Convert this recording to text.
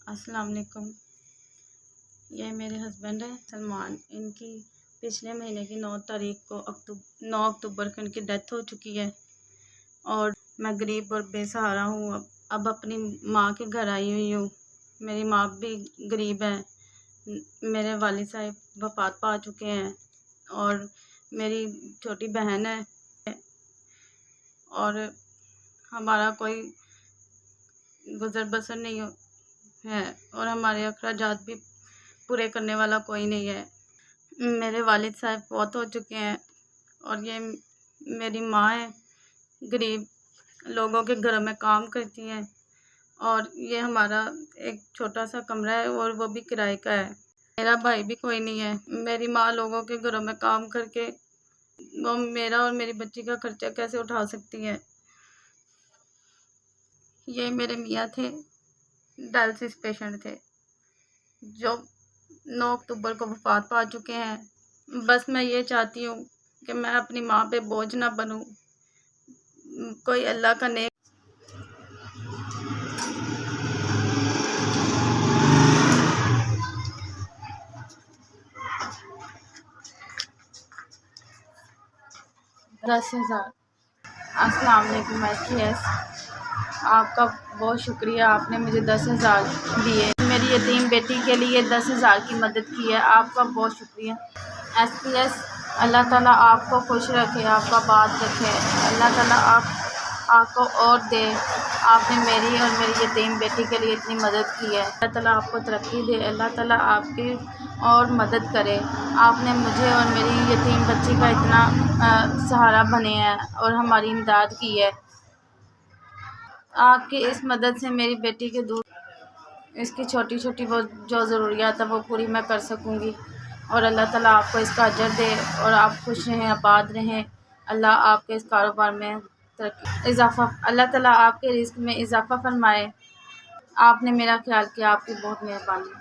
السلام علیکم۔ یہ میرے ہسبینڈ ہیں سلمان۔ ان کی پچھلے مہینے کی 9 اکتوبر کو ان کی ڈیتھ ہو چکی ہے اور میں غریب اور بے سہارا ہوں۔ اب اپنی ماں کے گھر آئی ہوئی ہوں۔ میری ماں بھی غریب ہے۔ میرے والد صاحب وفات پا چکے ہیں اور میری چھوٹی بہن ہے اور ہمارا کوئی گزر بسر نہیں ہے اور ہمارے اخراجات بھی پورے کرنے والا کوئی نہیں ہے۔ میرے والد صاحب فوت ہو چکے ہیں اور یہ میری ماں ہے، غریب لوگوں کے گھروں میں کام کرتی ہیں اور یہ ہمارا ایک چھوٹا سا کمرہ ہے اور وہ بھی کرائے کا ہے۔ میرا بھائی بھی کوئی نہیں ہے۔ میری ماں لوگوں کے گھروں میں کام کر کے وہ میرا اور میری بچی کا خرچہ کیسے اٹھا سکتی ہے۔ یہ میرے میاں تھے، ڈائلسس پیشنٹ تھے جو 9 اکتوبر کو وفات پا چکے ہیں۔ بس میں یہ چاہتی ہوں کہ میں اپنی ماں پہ بوجھ نہ بنوں۔ کوئی اللہ کا نیک السلام علیکم STS، آپ کا بہت شکریہ، آپ نے مجھے 10,000 دیے۔ میری یتیم بیٹی کے لیے 10,000 کی مدد کی ہے، آپ کا بہت شکریہ۔ STS، اللہ تعالیٰ آپ کو خوش رکھے، آپ کا بات رکھے، اللہ تعالیٰ آپ کو اور دے۔ آپ نے میری اور میری یتیم بیٹی کے لیے اتنی مدد کی ہے، اللہ تعالیٰ آپ کو ترقی دے، اللہ تعالیٰ آپ کی اور مدد کرے۔ آپ نے مجھے اور میری یتیم بچی کا اتنا سہارا بنے ہیں اور ہماری امداد کی ہے۔ آپ کی اس مدد سے میری بیٹی کے اس کی چھوٹی چھوٹی وہ جو ضروریات ہے وہ پوری میں کر سکوں گی اور اللہ تعالیٰ آپ کو اس کا اجر دے اور آپ خوش رہیں، آباد رہیں۔ اللہ آپ کے اس کاروبار میں اللہ تعالیٰ آپ کے رزق میں اضافہ فرمائے۔ آپ نے میرا خیال کیا، آپ کی بہت مہربانی۔